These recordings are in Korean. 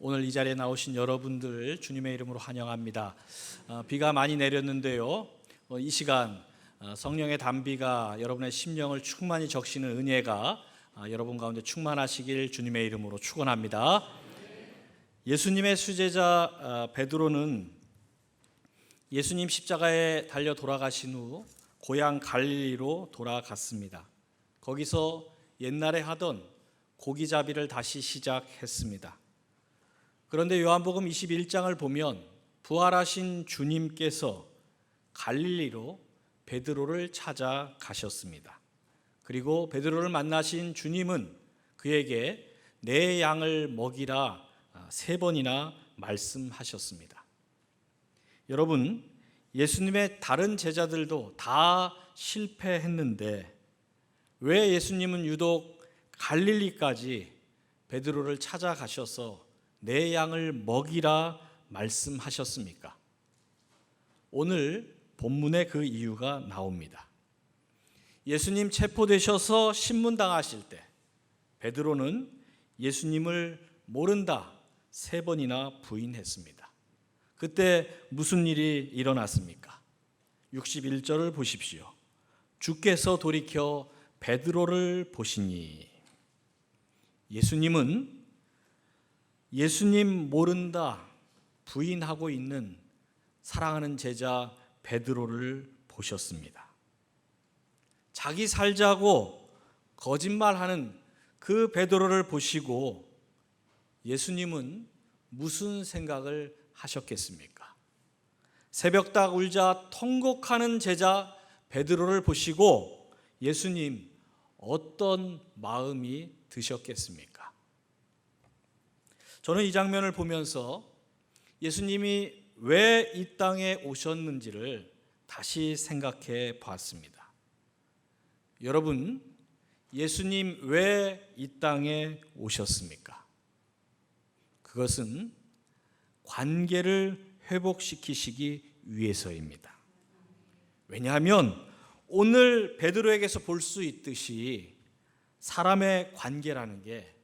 오늘 이 자리에 나오신 여러분들 주님의 이름으로 환영합니다. 비가 많이 내렸는데요. 이 시간 성령의 단비가 여러분의 심령을 충만히 적시는 은혜가 여러분 가운데 충만하시길 주님의 이름으로 축원합니다. 예수님의 수제자 베드로는 예수님 십자가에 달려 돌아가신 후 고향 갈릴리로 돌아갔습니다. 거기서 옛날에 하던 고기잡이를 다시 시작했습니다. 그런데 요한복음 21장을 보면 부활하신 주님께서 갈릴리로 베드로를 찾아가셨습니다. 그리고 베드로를 만나신 주님은 그에게 내 양을 먹이라 3번이나 말씀하셨습니다. 여러분, 예수님의 다른 제자들도 다 실패했는데 왜 예수님은 유독 갈릴리까지 베드로를 찾아가셔서 내 양을 먹이라 말씀하셨습니까? 오늘 본문에 그 이유가 나옵니다. 예수님 체포되셔서 신문당하실 때 베드로는 예수님을 모른다 3번이나 부인했습니다. 그때 무슨 일이 일어났습니까? 61절을 보십시오. 주께서 돌이켜 베드로를 보시니, 예수님은 예수님 모른다 부인하고 있는 사랑하는 제자 베드로를 보셨습니다. 자기 살자고 거짓말하는 그 베드로를 보시고 예수님은 무슨 생각을 하셨겠습니까? 새벽닭 울자 통곡하는 제자 베드로를 보시고 예수님 어떤 마음이 드셨겠습니까? 저는 이 장면을 보면서 예수님이 왜 이 땅에 오셨는지를 다시 생각해 봤습니다. 여러분, 예수님 왜 이 땅에 오셨습니까? 그것은 관계를 회복시키시기 위해서입니다. 왜냐하면 오늘 베드로에게서 볼 수 있듯이 사람의 관계라는 게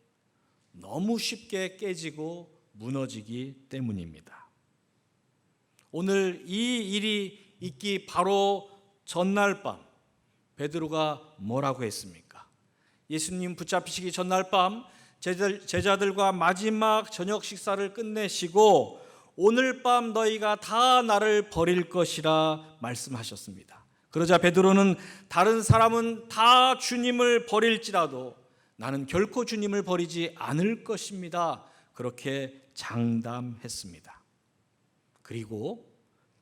너무 쉽게 깨지고 무너지기 때문입니다. 오늘 이 일이 있기 바로 전날 밤 베드로가 뭐라고 했습니까? 예수님 붙잡히시기 전날 밤 제자들과 마지막 저녁 식사를 끝내시고 오늘 밤 너희가 다 나를 버릴 것이라 말씀하셨습니다. 그러자 베드로는 다른 사람은 다 주님을 버릴지라도 나는 결코 주님을 버리지 않을 것입니다. 그렇게 장담했습니다. 그리고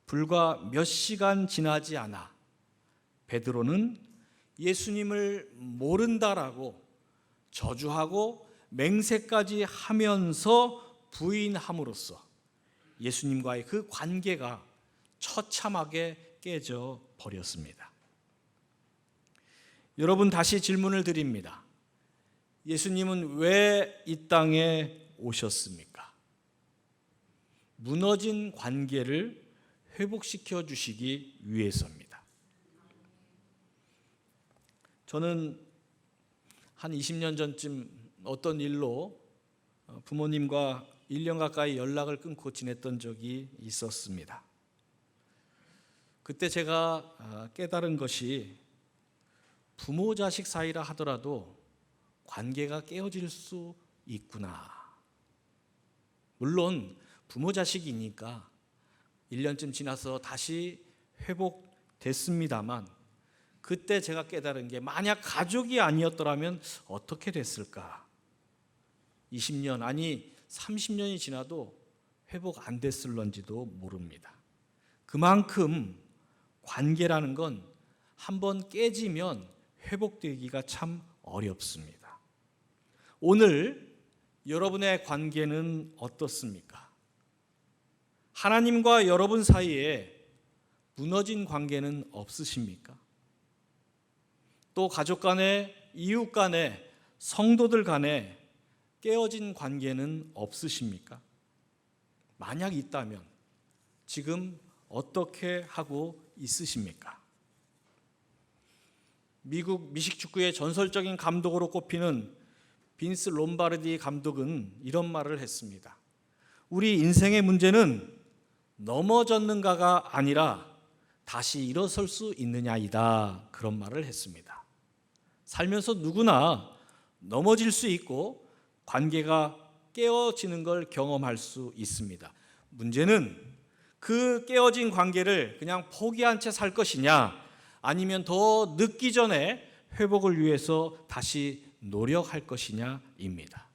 불과 몇 시간 지나지 않아 베드로는 예수님을 모른다라고 저주하고 맹세까지 하면서 부인함으로써 예수님과의 그 관계가 처참하게 깨져 버렸습니다. 여러분, 다시 질문을 드립니다. 예수님은 왜 이 땅에 오셨습니까? 무너진 관계를 회복시켜 주시기 위해서입니다. 저는 한 20년 전쯤 어떤 일로 부모님과 1년 가까이 연락을 끊고 지냈던 적이 있었습니다. 그때 제가 깨달은 것이 부모 자식 사이라 하더라도 관계가 깨어질 수 있구나. 물론 부모 자식이니까 1년쯤 지나서 다시 회복됐습니다만 그때 제가 깨달은 게 만약 가족이 아니었더라면 어떻게 됐을까? 20년 아니 30년이 지나도 회복 안 됐을런지도 모릅니다. 그만큼 관계라는 건 한번 깨지면 회복되기가 참 어렵습니다. 오늘 여러분의 관계는 어떻습니까? 하나님과 여러분 사이에 무너진 관계는 없으십니까? 또 가족 간에, 이웃 간에, 성도들 간에 깨어진 관계는 없으십니까? 만약 있다면 지금 어떻게 하고 있으십니까? 미국 미식축구의 전설적인 감독으로 꼽히는 빈스 롬바르디 감독은 이런 말을 했습니다. 우리 인생의 문제는 넘어졌는가가 아니라 다시 일어설 수 있느냐이다. 그런 말을 했습니다. 살면서 누구나 넘어질 수 있고 관계가 깨어지는 걸 경험할 수 있습니다. 문제는 그 깨어진 관계를 그냥 포기한 채 살 것이냐, 아니면 더 늦기 전에 회복을 위해서 다시 노력할 것이냐입니다.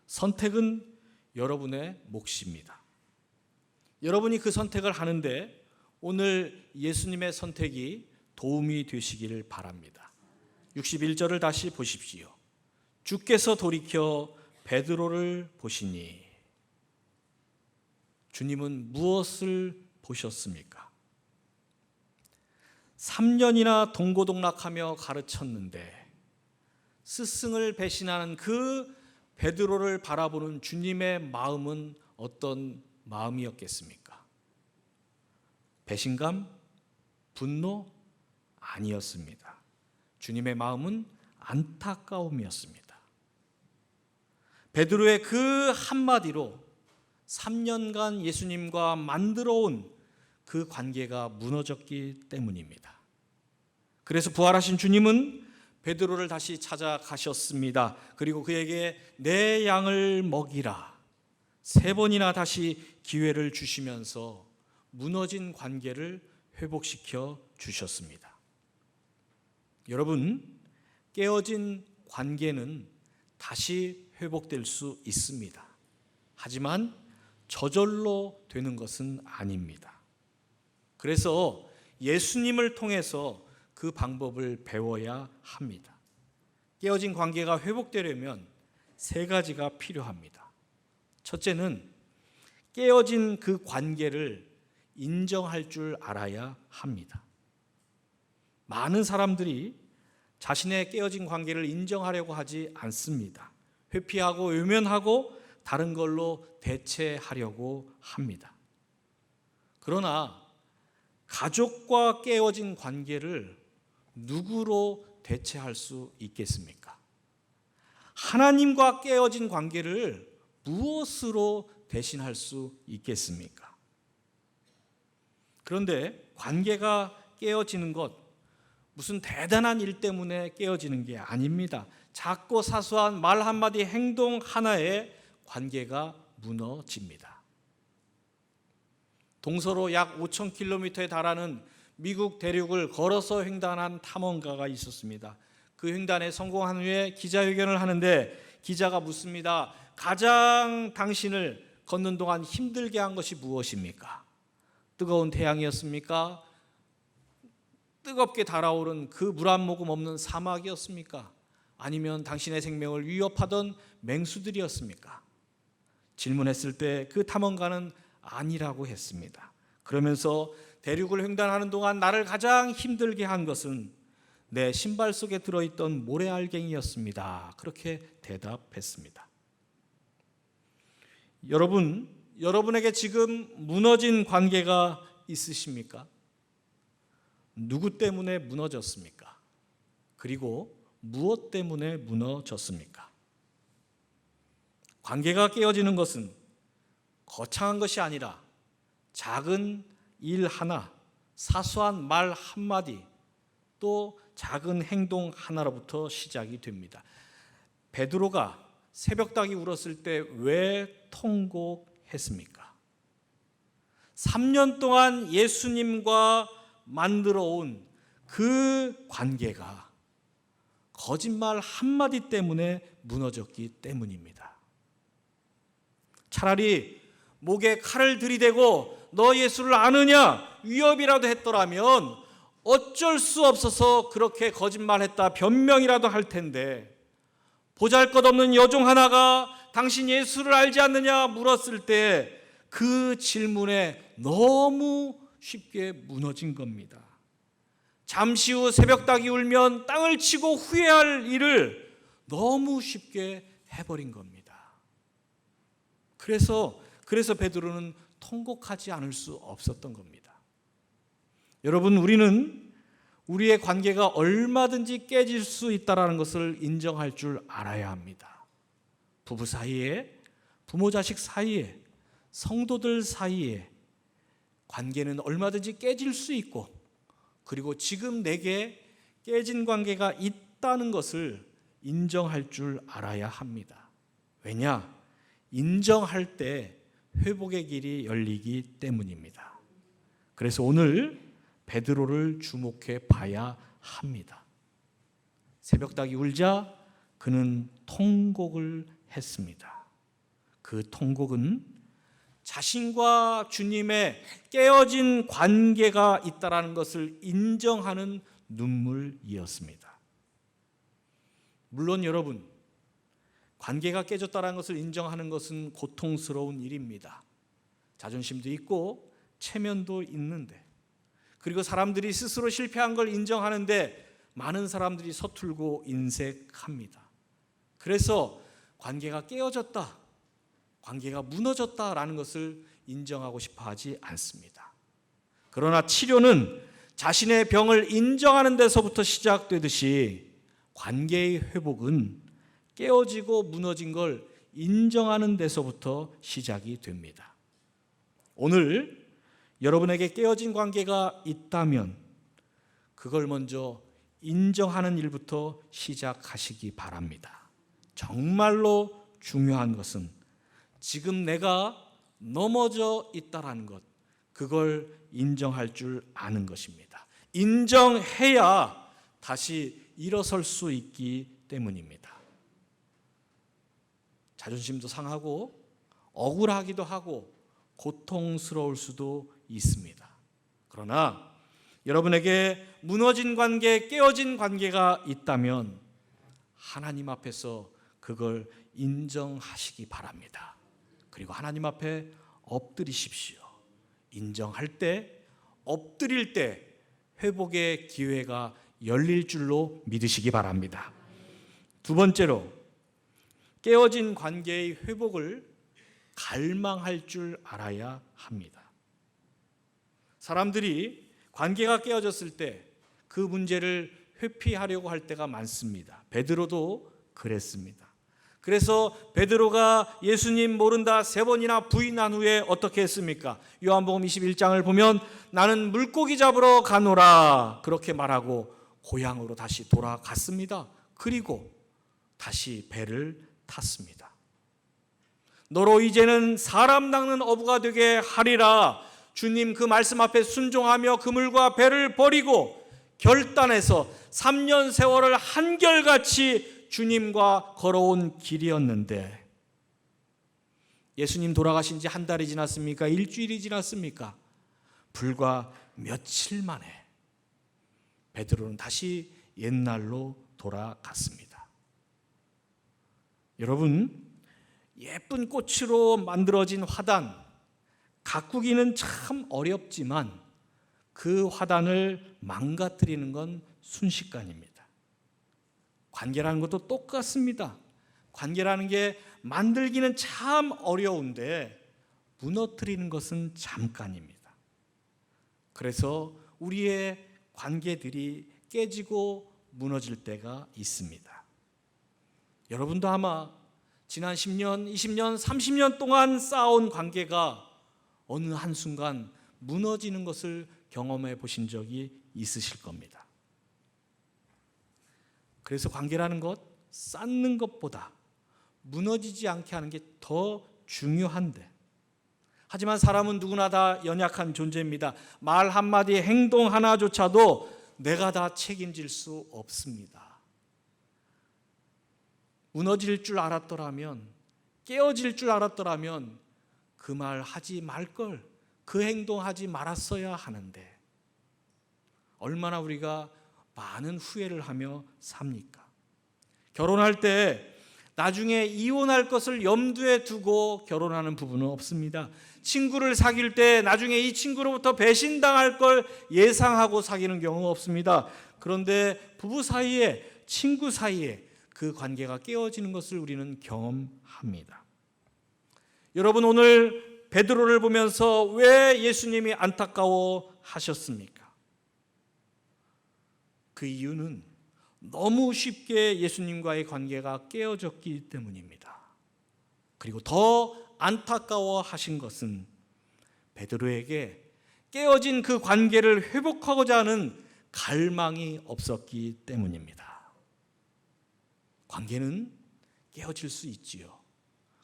선택은 여러분의 몫입니다. 여러분이 그 선택을 하는데 오늘 예수님의 선택이 도움이 되시기를 바랍니다. 61절을 다시 보십시오. 주께서 돌이켜 베드로를 보시니. 주님은 무엇을 보셨습니까? 3년이나 동고동락하며 가르쳤는데 스승을 배신하는 그 베드로를 바라보는 주님의 마음은 어떤 마음이었겠습니까? 배신감? 분노? 아니었습니다. 주님의 마음은 안타까움이었습니다. 베드로의 그 한마디로 3년간 예수님과 만들어온 그 관계가 무너졌기 때문입니다. 그래서 부활하신 주님은 베드로를 다시 찾아가셨습니다. 그리고 그에게 내 양을 먹이라 3번이나 다시 기회를 주시면서 무너진 관계를 회복시켜 주셨습니다. 여러분, 깨어진 관계는 다시 회복될 수 있습니다. 하지만 저절로 되는 것은 아닙니다. 그래서 예수님을 통해서 그 방법을 배워야 합니다. 깨어진 관계가 회복되려면 3가지가 필요합니다. 첫째는 깨어진 그 관계를 인정할 줄 알아야 합니다. 많은 사람들이 자신의 깨어진 관계를 인정하려고 하지 않습니다. 회피하고 외면하고 다른 걸로 대체하려고 합니다. 그러나 가족과 깨어진 관계를 누구로 대체할 수 있겠습니까? 하나님과 깨어진 관계를 무엇으로 대신할 수 있겠습니까? 그런데 관계가 깨어지는 것, 무슨 대단한 일 때문에 깨어지는 게 아닙니다. 작고 사소한 말 한마디, 행동 하나에 관계가 무너집니다. 동서로 약 5,000km에 달하는 미국 대륙을 걸어서 횡단한 탐험가가 있었습니다. 그 횡단에 성공한 후에 기자회견을 하는데 기자가 묻습니다. 가장 당신을 걷는 동안 힘들게 한 것이 무엇입니까? 뜨거운 태양이었습니까? 뜨겁게 달아오른 그 물 한 모금 없는 사막이었습니까? 아니면 당신의 생명을 위협하던 맹수들이었습니까? 질문했을 때 그 탐험가는 아니라고 했습니다. 그러면서 대륙을 횡단하는 동안 나를 가장 힘들게 한 것은 내 신발 속에 들어있던 모래알갱이였습니다. 그렇게 대답했습니다. 여러분에게 지금 무너진 관계가 있으십니까? 누구 때문에 무너졌습니까? 그리고 무엇 때문에 무너졌습니까? 관계가 깨어지는 것은 거창한 것이 아니라 작은 일 하나, 사소한 말 한마디, 또 작은 행동 하나로부터 시작이 됩니다. 베드로가 새벽닭이 울었을 때 왜 통곡했습니까? 3년 동안 예수님과 만들어 온 그 관계가 거짓말 한마디 때문에 무너졌기 때문입니다. 차라리 목에 칼을 들이대고 너 예수를 아느냐 위협이라도 했더라면 어쩔 수 없어서 그렇게 거짓말했다 변명이라도 할 텐데, 보잘것없는 여종 하나가 당신 예수를 알지 않느냐 물었을 때 그 질문에 너무 쉽게 무너진 겁니다. 잠시 후 새벽닭이 울면 땅을 치고 후회할 일을 너무 쉽게 해버린 겁니다. 그래서 베드로는 통곡하지 않을 수 없었던 겁니다. 여러분, 우리는 우리의 관계가 얼마든지 깨질 수 있다는 것을 인정할 줄 알아야 합니다. 부부 사이에, 부모 자식 사이에, 성도들 사이에 관계는 얼마든지 깨질 수 있고, 그리고 지금 내게 깨진 관계가 있다는 것을 인정할 줄 알아야 합니다. 왜냐? 인정할 때 회복의 길이 열리기 때문입니다. 그래서 오늘 베드로를 주목해 봐야 합니다. 새벽닭이 울자 그는 통곡을 했습니다. 그 통곡은 자신과 주님의 깨어진 관계가 있다는 것을 인정하는 눈물이었습니다. 물론 여러분, 관계가 깨졌다는 것을 인정하는 것은 고통스러운 일입니다. 자존심도 있고 체면도 있는데, 그리고 사람들이 스스로 실패한 걸 인정하는데 많은 사람들이 서툴고 인색합니다. 그래서 관계가 깨어졌다, 관계가 무너졌다라는 것을 인정하고 싶어 하지 않습니다. 그러나 치료는 자신의 병을 인정하는 데서부터 시작되듯이 관계의 회복은 깨어지고 무너진 걸 인정하는 데서부터 시작이 됩니다. 오늘 여러분에게 깨어진 관계가 있다면 그걸 먼저 인정하는 일부터 시작하시기 바랍니다. 정말로 중요한 것은 지금 내가 넘어져 있다라는 것, 그걸 인정할 줄 아는 것입니다. 인정해야 다시 일어설 수 있기 때문입니다. 자존심도 상하고 억울하기도 하고 고통스러울 수도 있습니다. 그러나 여러분에게 무너진 관계, 깨어진 관계가 있다면 하나님 앞에서 그걸 인정하시기 바랍니다. 그리고 하나님 앞에 엎드리십시오. 인정할 때, 엎드릴 때 회복의 기회가 열릴 줄로 믿으시기 바랍니다. 두 번째로, 깨어진 관계의 회복을 갈망할 줄 알아야 합니다. 사람들이 관계가 깨어졌을 때 그 문제를 회피하려고 할 때가 많습니다. 베드로도 그랬습니다. 그래서 베드로가 예수님 모른다 3번이나 부인한 후에 어떻게 했습니까? 요한복음 21장을 보면 나는 물고기 잡으러 가노라 그렇게 말하고 고향으로 다시 돌아갔습니다. 그리고 다시 배를 탔습니다. 너로 이제는 사람 낚는 어부가 되게 하리라. 주님 그 말씀 앞에 순종하며 그물과 배를 버리고 결단해서 3년 세월을 한결같이 주님과 걸어온 길이었는데, 예수님 돌아가신 지 한 달이 지났습니까? 일주일이 지났습니까? 불과 며칠 만에 베드로는 다시 옛날로 돌아갔습니다. 여러분, 예쁜 꽃으로 만들어진 화단, 가꾸기는 참 어렵지만 그 화단을 망가뜨리는 건 순식간입니다. 관계라는 것도 똑같습니다. 관계라는 게 만들기는 참 어려운데 무너뜨리는 것은 잠깐입니다. 그래서 우리의 관계들이 깨지고 무너질 때가 있습니다. 여러분도 아마 지난 10년, 20년, 30년 동안 쌓아온 관계가 어느 한순간 무너지는 것을 경험해 보신 적이 있으실 겁니다. 그래서 관계라는 것, 쌓는 것보다 무너지지 않게 하는 게 더 중요한데, 하지만 사람은 누구나 다 연약한 존재입니다. 말 한마디, 행동 하나조차도 내가 다 책임질 수 없습니다. 무너질 줄 알았더라면, 깨어질 줄 알았더라면 그 말 하지 말걸, 그 행동하지 말았어야 하는데 얼마나 우리가 많은 후회를 하며 삽니까? 결혼할 때 나중에 이혼할 것을 염두에 두고 결혼하는 부부는 없습니다. 친구를 사귈 때 나중에 이 친구로부터 배신당할 걸 예상하고 사귀는 경우가 없습니다. 그런데 부부 사이에, 친구 사이에 그 관계가 깨어지는 것을 우리는 경험합니다. 여러분, 오늘 베드로를 보면서 왜 예수님이 안타까워 하셨습니까? 그 이유는 너무 쉽게 예수님과의 관계가 깨어졌기 때문입니다. 그리고 더 안타까워하신 것은 베드로에게 깨어진 그 관계를 회복하고자 하는 갈망이 없었기 때문입니다. 관계는 깨어질 수 있지요.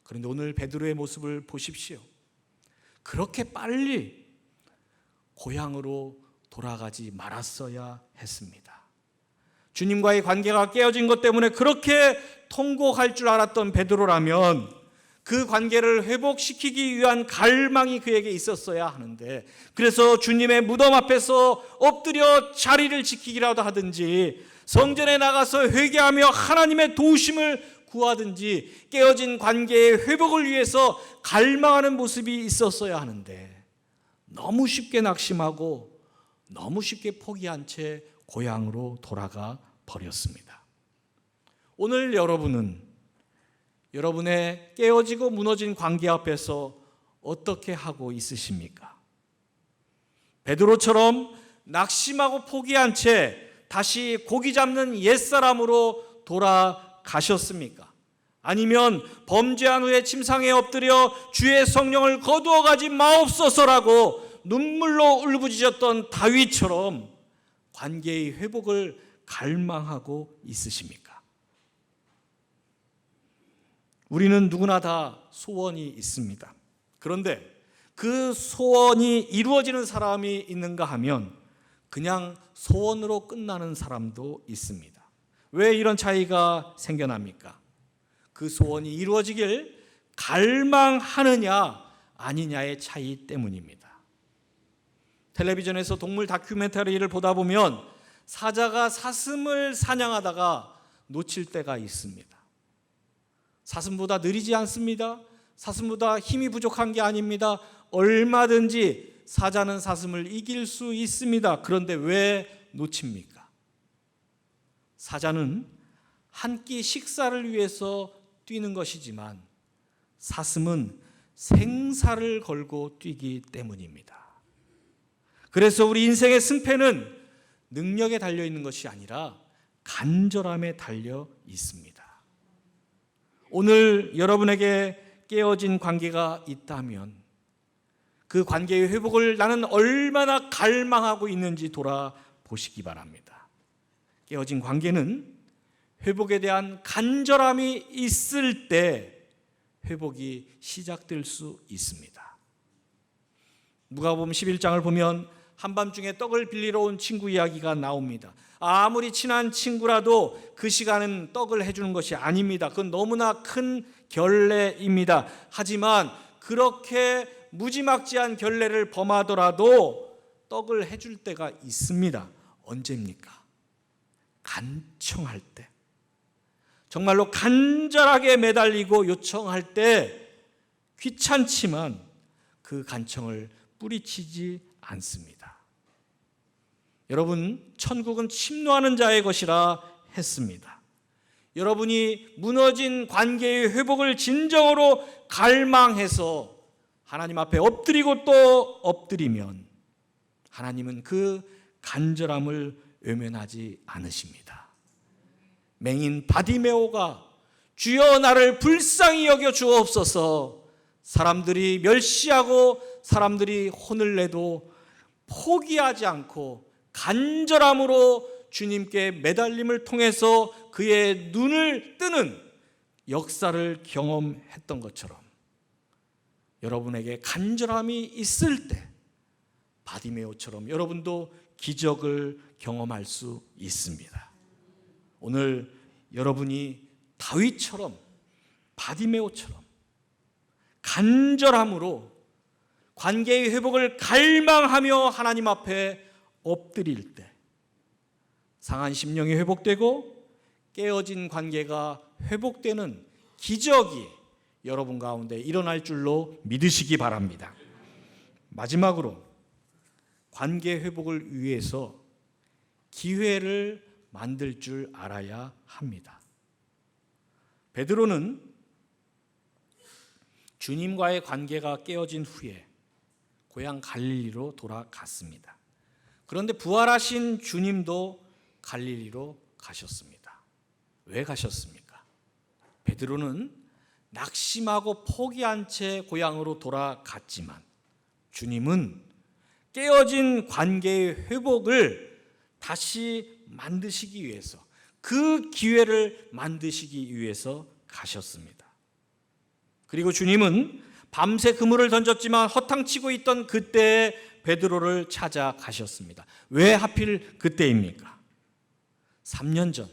그런데 오늘 베드로의 모습을 보십시오. 그렇게 빨리 고향으로 돌아가지 말았어야 했습니다. 주님과의 관계가 깨어진 것 때문에 그렇게 통곡할 줄 알았던 베드로라면 그 관계를 회복시키기 위한 갈망이 그에게 있었어야 하는데, 그래서 주님의 무덤 앞에서 엎드려 자리를 지키기라도 하든지 성전에 나가서 회개하며 하나님의 도우심을 구하든지 깨어진 관계의 회복을 위해서 갈망하는 모습이 있었어야 하는데, 너무 쉽게 낙심하고 너무 쉽게 포기한 채 고향으로 돌아가 버렸습니다. 오늘 여러분은 여러분의 깨어지고 무너진 관계 앞에서 어떻게 하고 있으십니까? 베드로처럼 낙심하고 포기한 채 다시 고기 잡는 옛사람으로 돌아가셨습니까? 아니면 범죄한 후에 침상에 엎드려 주의 성령을 거두어가지 마옵소서라고 눈물로 울부짖었던 다윗처럼 관계의 회복을 갈망하고 있으십니까? 우리는 누구나 다 소원이 있습니다. 그런데 그 소원이 이루어지는 사람이 있는가 하면 그냥 소원으로 끝나는 사람도 있습니다. 왜 이런 차이가 생겨납니까? 그 소원이 이루어지길 갈망하느냐 아니냐의 차이 때문입니다. 텔레비전에서 동물 다큐멘터리를 보다 보면 사자가 사슴을 사냥하다가 놓칠 때가 있습니다. 사슴보다 느리지 않습니다. 사슴보다 힘이 부족한 게 아닙니다. 얼마든지 사자는 사슴을 이길 수 있습니다. 그런데 왜 놓칩니까? 사자는 한 끼 식사를 위해서 뛰는 것이지만 사슴은 생사를 걸고 뛰기 때문입니다. 그래서 우리 인생의 승패는 능력에 달려 있는 것이 아니라 간절함에 달려 있습니다. 오늘 여러분에게 깨어진 관계가 있다면 그 관계의 회복을 나는 얼마나 갈망하고 있는지 돌아보시기 바랍니다. 깨어진 관계는 회복에 대한 간절함이 있을 때 회복이 시작될 수 있습니다. 누가복음 11장을 보면 한밤중에 떡을 빌리러 온 친구 이야기가 나옵니다. 아무리 친한 친구라도 그 시간은 떡을 해주는 것이 아닙니다. 그건 너무나 큰 결례입니다. 하지만 그렇게 무지막지한 결례를 범하더라도 떡을 해줄 때가 있습니다. 언제입니까? 간청할 때, 정말로 간절하게 매달리고 요청할 때 귀찮지만 그 간청을 뿌리치지 않습니다. 여러분, 천국은 침노하는 자의 것이라 했습니다. 여러분이 무너진 관계의 회복을 진정으로 갈망해서 하나님 앞에 엎드리고 또 엎드리면 하나님은 그 간절함을 외면하지 않으십니다. 맹인 바디메오가 주여 나를 불쌍히 여겨 주옵소서, 사람들이 멸시하고 사람들이 혼을 내도 포기하지 않고 간절함으로 주님께 매달림을 통해서 그의 눈을 뜨는 역사를 경험했던 것처럼 여러분에게 간절함이 있을 때 바디메오처럼 여러분도 기적을 경험할 수 있습니다. 오늘 여러분이 다윗처럼 바디메오처럼 간절함으로 관계의 회복을 갈망하며 하나님 앞에 엎드릴 때 상한 심령이 회복되고 깨어진 관계가 회복되는 기적이 여러분 가운데 일어날 줄로 믿으시기 바랍니다. 마지막으로 관계 회복을 위해서 기회를 만들 줄 알아야 합니다. 베드로는 주님과의 관계가 깨어진 후에 고향 갈릴리로 돌아갔습니다. 그런데 부활하신 주님도 갈릴리로 가셨습니다. 왜 가셨습니까? 베드로는 낙심하고 포기한 채 고향으로 돌아갔지만 주님은 깨어진 관계의 회복을 다시 만드시기 위해서, 그 기회를 만드시기 위해서 가셨습니다. 그리고 주님은 밤새 그물을 던졌지만 허탕치고 있던 그때에 베드로를 찾아가셨습니다. 왜 하필 그때입니까? 3년 전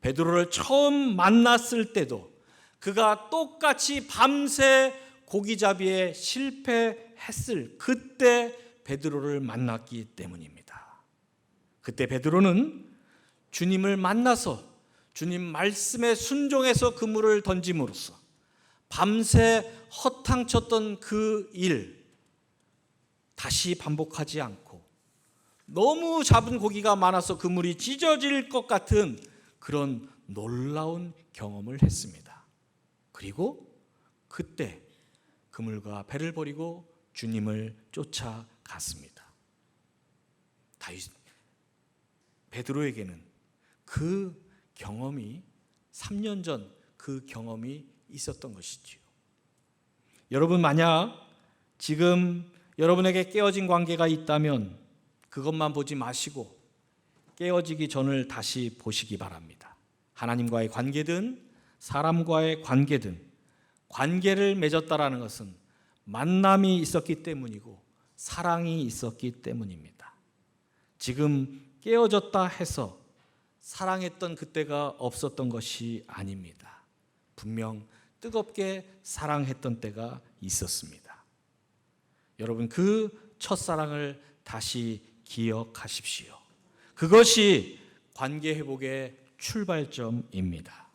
베드로를 처음 만났을 때도 그가 똑같이 밤새 고기잡이에 실패했을 그때 베드로를 만났기 때문입니다. 그때 베드로는 주님을 만나서 주님 말씀에 순종해서 그물을 던짐으로써 밤새 허탕쳤던 그 일 다시 반복하지 않고, 너무 잡은 고기가 많아서 그물이 찢어질 것 같은 그런 놀라운 경험을 했습니다. 그리고 그때 그물과 배를 버리고 주님을 쫓아갔습니다. 베드로에게는 그 경험이 3년 전 그 경험이 있었던 것이지요. 여러분, 만약 지금 여러분에게 깨어진 관계가 있다면 그것만 보지 마시고 깨어지기 전을 다시 보시기 바랍니다. 하나님과의 관계든 사람과의 관계든 관계를 맺었다라는 것은 만남이 있었기 때문이고 사랑이 있었기 때문입니다. 지금 깨어졌다 해서 사랑했던 그때가 없었던 것이 아닙니다. 분명 뜨겁게 사랑했던 때가 있었습니다. 여러분, 그 첫사랑을 다시 기억하십시오. 그것이 관계 회복의 출발점입니다.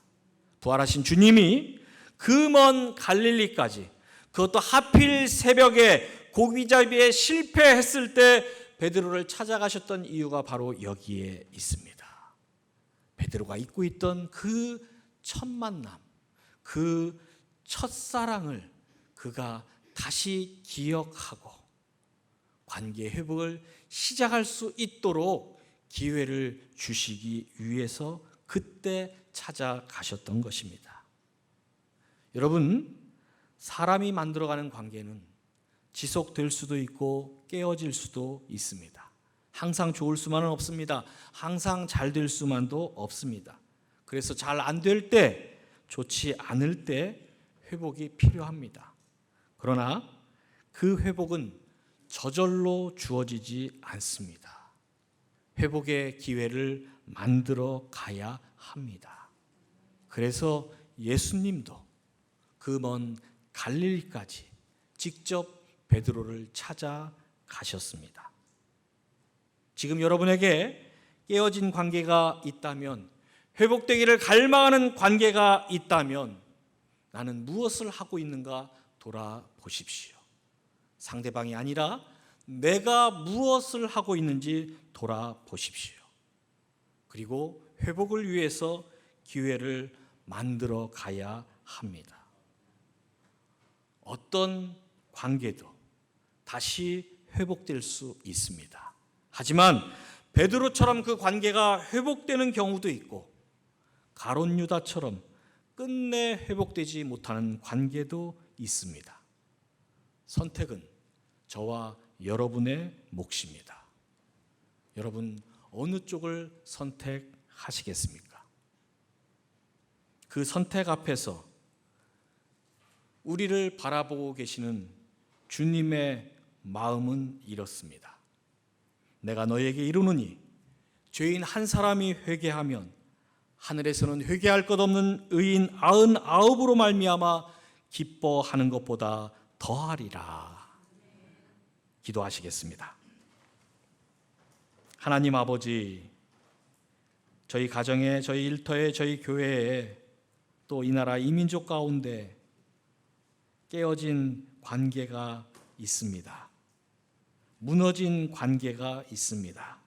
부활하신 주님이 그 먼 갈릴리까지, 그것도 하필 새벽에 고기잡이에 실패했을 때 베드로를 찾아가셨던 이유가 바로 여기에 있습니다. 베드로가 잊고 있던 그 첫 만남, 그 첫사랑을 그가 다시 기억하고 관계 회복을 시작할 수 있도록 기회를 주시기 위해서 그때 찾아가셨던 것입니다. 여러분, 사람이 만들어가는 관계는 지속될 수도 있고 깨어질 수도 있습니다. 항상 좋을 수만은 없습니다. 항상 잘 될 수만도 없습니다. 그래서 잘 안 될 때, 좋지 않을 때 회복이 필요합니다. 그러나 그 회복은 저절로 주어지지 않습니다. 회복의 기회를 만들어 가야 합니다. 그래서 예수님도 그 먼 갈릴리까지 직접 베드로를 찾아가셨습니다. 지금 여러분에게 깨어진 관계가 있다면, 회복되기를 갈망하는 관계가 있다면 나는 무엇을 하고 있는가 돌아보십시오. 상대방이 아니라 내가 무엇을 하고 있는지 돌아보십시오. 그리고 회복을 위해서 기회를 만들어 가야 합니다. 어떤 관계도 다시 회복될 수 있습니다. 하지만 베드로처럼 그 관계가 회복되는 경우도 있고, 가룟 유다처럼 끝내 회복되지 못하는 관계도 있습니다. 선택은 저와 여러분의 몫입니다. 여러분, 어느 쪽을 선택하시겠습니까? 그 선택 앞에서 우리를 바라보고 계시는 주님의 마음은 이렇습니다. 내가 너에게 이르노니 죄인 한 사람이 회개하면 하늘에서는 회개할 것 없는 의인 99으로 말미암아 기뻐하는 것보다 더하리라. 기도하시겠습니다. 하나님 아버지, 저희 가정에, 저희 일터에, 저희 교회에, 또 이 나라 이민족 가운데 깨어진 관계가 있습니다. 무너진 관계가 있습니다.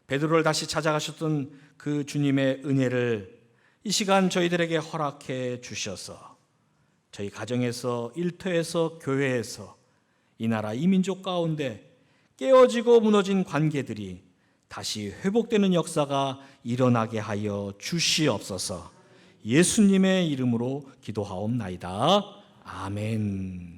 베드로를 다시 찾아가셨던 그 주님의 은혜를 이 시간 저희들에게 허락해 주셔서 저희 가정에서, 일터에서, 교회에서, 이 나라 이민족 가운데 깨어지고 무너진 관계들이 다시 회복되는 역사가 일어나게 하여 주시옵소서. 예수님의 이름으로 기도하옵나이다. 아멘.